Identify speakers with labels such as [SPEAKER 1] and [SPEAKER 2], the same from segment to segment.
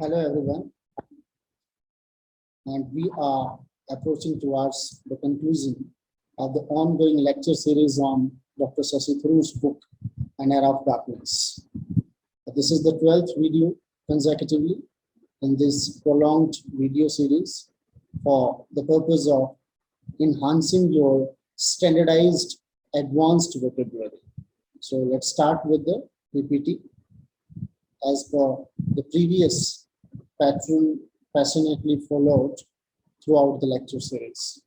[SPEAKER 1] Hello everyone, and we are approaching towards the conclusion of the ongoing lecture series on Dr. Shashi Tharoor's book, An Era of Darkness. This is the 12th video consecutively in this prolonged video series for the purpose of enhancing your standardized advanced vocabulary. So let's start with the PPT. As per the previous pattern passionately followed throughout the lecture series.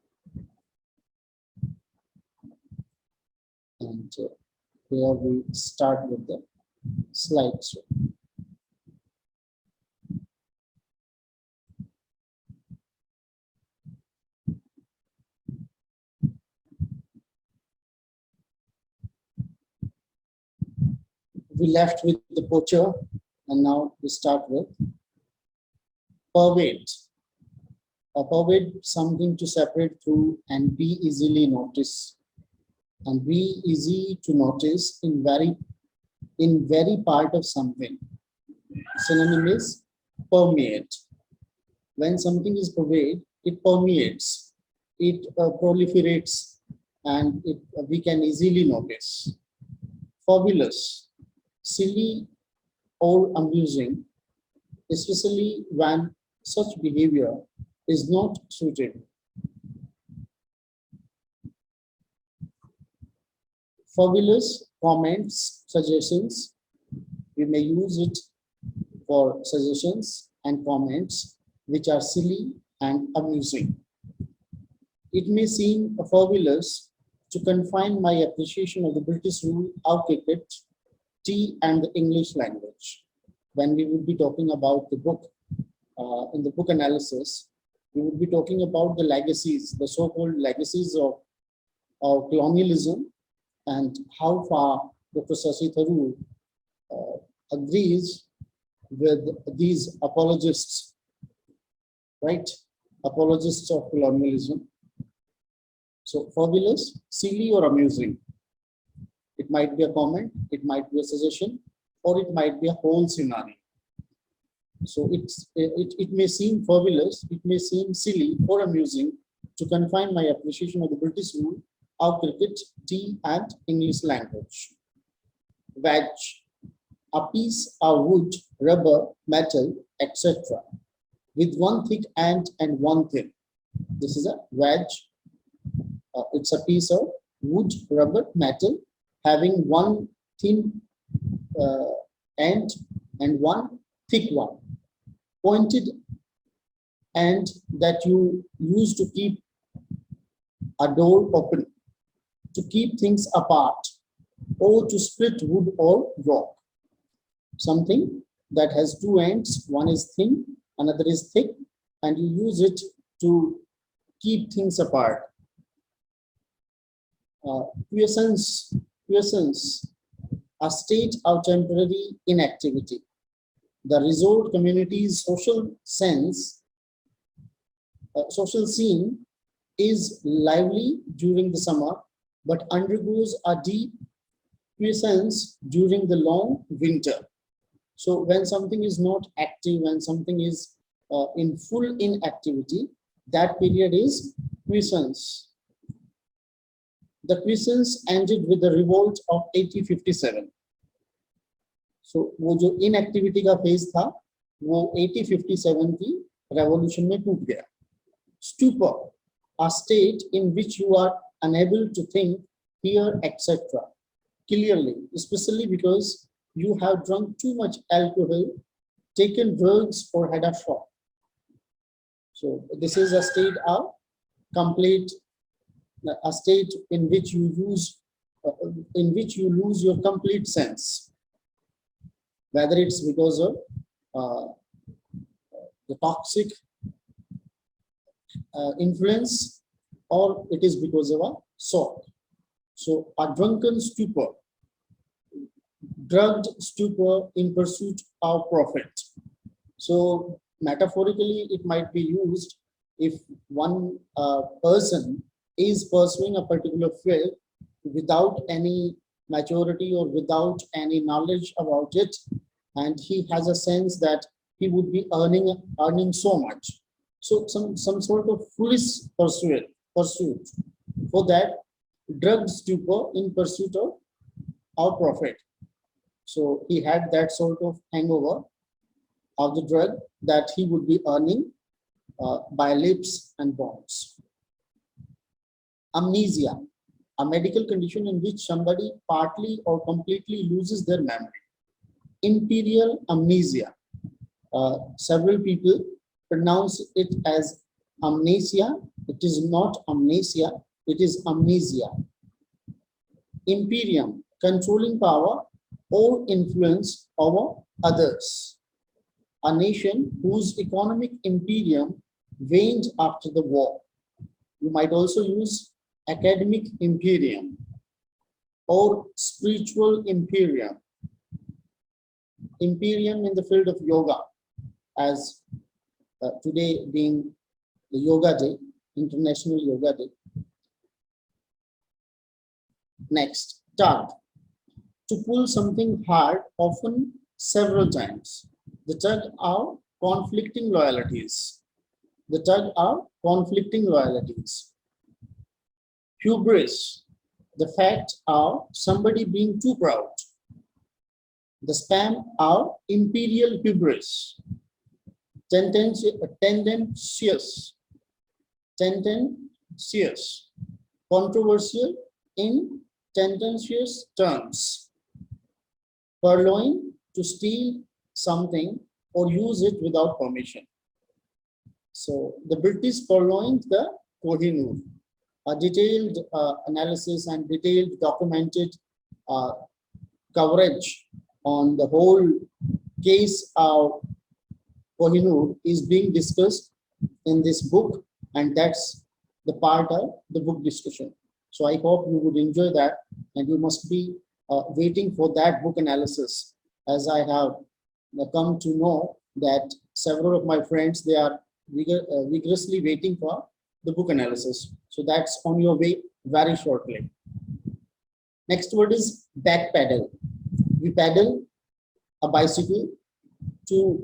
[SPEAKER 1] And here we start with the slideshow. We left with the poacher, and now we start with pervade. Pervade, something to separate through and be easily noticed, and be easy to notice in very part of something. Synonym is permeate. When something is pervade, it permeates, it proliferates, and we can easily notice. Fabulous, silly or amusing, especially when such behavior is not suited. Fabulous comments, suggestions, we may use it for suggestions and comments which are silly and amusing. It may seem fabulous to confine my appreciation of the British rule of cricket, tea, and the English language. When we would be talking about the book, in the book analysis, we would be talking about the legacies, the so-called legacies of colonialism, and how far Dr. Shashi Tharoor agrees with these apologists, right? Apologists of colonialism. So fabulous, silly, or amusing. It might be a comment, it might be a suggestion, or it might be a whole scenario. So it may seem fabulous, it may seem silly or amusing to confine my appreciation of the British rule of cricket, tea, and English language. Wedge, a piece of wood, rubber, metal, etc. with one thick end and one thin. This is a wedge. It's a piece of wood, rubber, metal having one thin end and one thick one. Pointed end that you use to keep a door open, to keep things apart, or to split wood or rock. Something that has two ends, one is thin, another is thick, and you use it to keep things apart. Quiescence, a state of temporary inactivity. The resort community's social scene is lively during the summer, but undergoes a deep quiescence during the long winter. So when something is not active, when something is in full inactivity, that period is quiescence. The quiescence ended with the revolt of 1857. So वो जो inactivity का phase था, वो 1857 की revolution में टूट गया. Stupor, a state in which you are unable to think, hear, etc. clearly, especially because you have drunk too much alcohol, taken drugs, or had a shock. So this is a state of complete, a state in which you lose your complete sense, whether it's because of the toxic influence or it is because of a shock. So a drunken stupor, drugged stupor in pursuit of profit. So metaphorically, it might be used if one person is pursuing a particular field without any maturity or without any knowledge about it, and he has a sense that he would be earning so much. So some sort of foolish pursuit for that drug stupor in pursuit of our profit. So he had that sort of hangover of the drug that he would be earning by leaps and bounds. Amnesia, a medical condition in which somebody partly or completely loses their memory. Imperial amnesia. Several people pronounce it as amnesia. It is not amnesia, it is amnesia. Imperium, controlling power or influence over others. A nation whose economic imperium waned after the war. You might also use academic imperium or spiritual imperium. Imperium in the field of yoga, as today being the Yoga Day, International Yoga Day. Next, tug. To pull something hard, often several times. The tug are conflicting loyalties. The tug are conflicting loyalties. Hubris. The fact are somebody being too proud. The spam are imperial hubris. Tendencies. Controversial in tendentious terms. Purloin, to steal something or use it without permission. So the British purloined the Kohinoor. A detailed analysis and detailed documented coverage on the whole case of Kohinoor is being discussed in this book, and that's the part of the book discussion. So I hope you would enjoy that, and you must be waiting for that book analysis, as I have come to know that several of my friends, they are vigorously waiting for the book analysis. So that's on your way very shortly. Next word is back pedal. We pedal a bicycle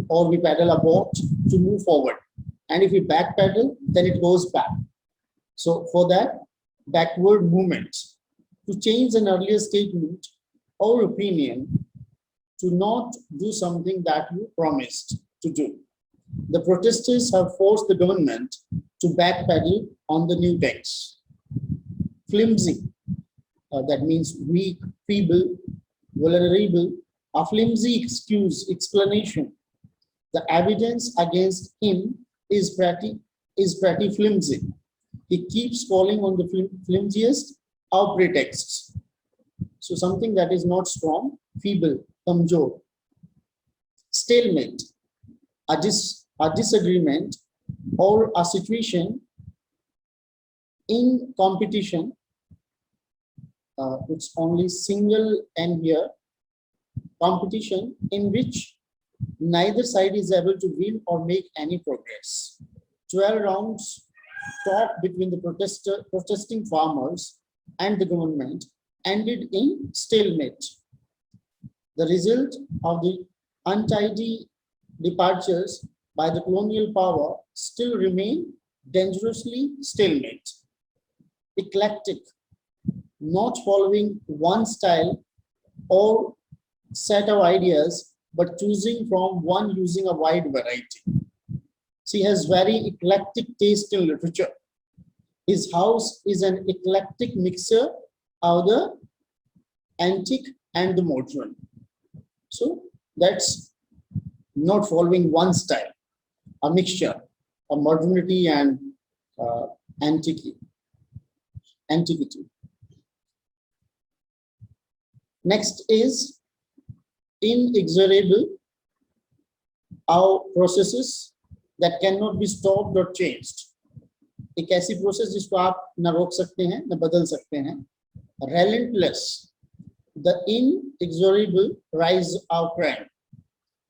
[SPEAKER 1] or we pedal a boat to move forward. And if we back pedal, then it goes back. So for that backward movement, to change an earlier statement or opinion, to not do something that you promised to do. The protesters have forced the government to backpedal on the new text. Flimsy, that means weak, feeble, vulnerable, a flimsy explanation. The evidence against him is pretty flimsy. He keeps falling on the flimsiest of pretexts. So something that is not strong, feeble, kamjor. Stalemate, a disagreement or a situation in competition. It's only single N here. Competition in which neither side is able to win or make any progress. 12 rounds talk between the protesting farmers and the government ended in stalemate. The result of the untidy departures by the colonial power still remain dangerously stalemate. Eclectic, not following one style or set of ideas, but choosing from one using a wide variety. She has very eclectic taste in literature. His house is an eclectic mixture of the antique and the modern. So that's not following one style, a mixture of modernity and antiquity. Next is inexorable, our processes that cannot be stopped or changed. एक ऐसी process जिसको आप न रोक सकते हैं न बदल सकते हैं. Relentless, the inexorable rise of crime,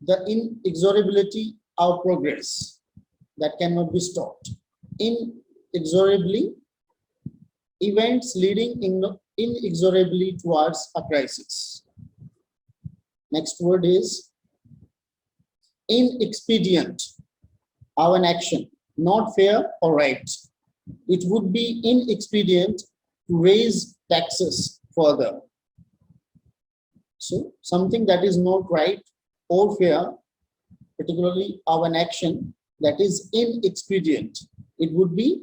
[SPEAKER 1] the inexorability of progress that cannot be stopped. Inexorably, events leading inexorably towards a crisis. Next word is inexpedient of an action, not fair or right. It would be inexpedient to raise taxes further. So something that is not right or fair, particularly of an action that is inexpedient. It would be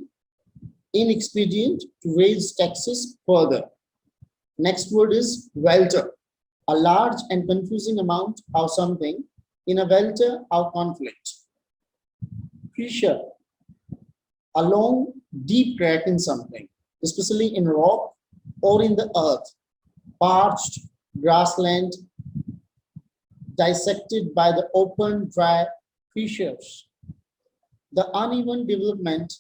[SPEAKER 1] inexpedient to raise taxes further. Next word is welter, a large and confusing amount of something in a welter of conflict. Fissure, a long, deep crack in something, especially in rock or in the earth. Parched grassland, dissected by the open, dry fissures. The uneven development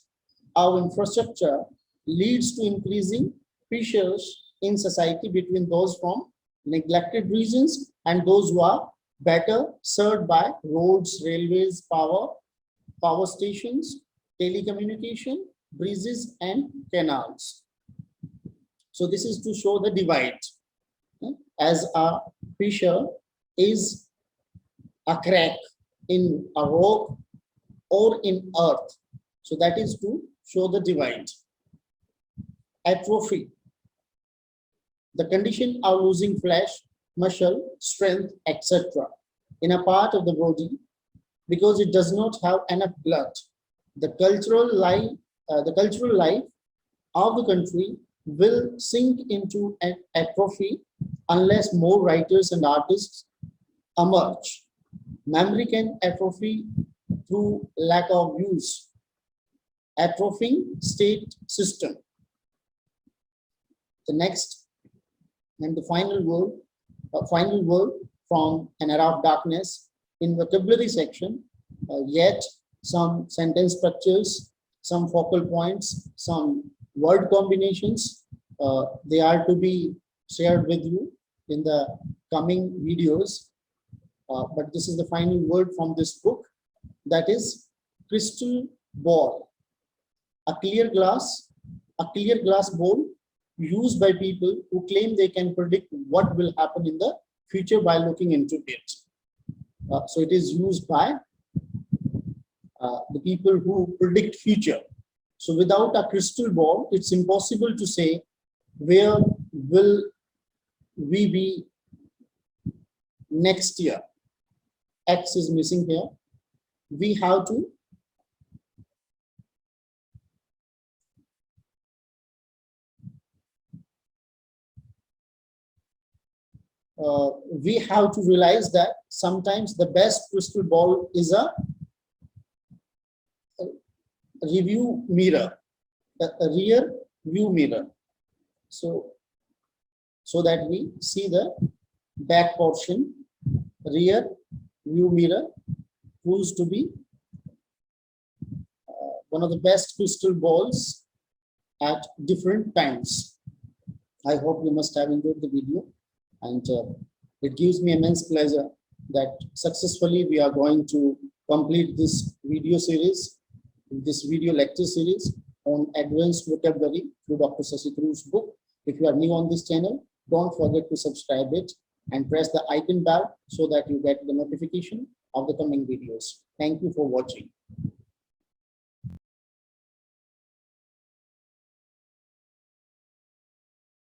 [SPEAKER 1] of infrastructure leads to increasing fissures in society between those from neglected regions and those who are better served by roads, railways, power stations, telecommunication, bridges, and canals. So this is to show the divide. As a fissure is a crack in a rock or in earth. So that is to show the divide. Atrophy, the condition of losing flesh, muscle, strength, etc. in a part of the body because it does not have enough blood. The cultural life of the country will sink into an atrophy unless more writers and artists emerge. Memory can atrophy through lack of use. Atrophying state system. The next and the final word from An Era of Darkness in vocabulary section, yet some sentence structures, some focal points, some word combinations. They are to be shared with you in the coming videos. But this is the final word from this book, that is crystal ball. A clear glass bowl used by people who claim they can predict what will happen in the future by looking into it. So it is used by the people who predict future. So without a crystal ball, it's impossible to say where will we be next year. X is missing here. We have to realize that sometimes the best crystal ball is a review mirror, a rear view mirror. So that we see the back portion. Rear view mirror proves to be one of the best crystal balls at different times. I hope you must have enjoyed the video, and it gives me immense pleasure that successfully we are going to complete this video series, this video lecture series on advanced vocabulary through Dr. Shashi Tharoor's book. If you are new on this channel, don't forget to subscribe it and press the icon bell so that you get the notification of the coming videos. Thank you for watching.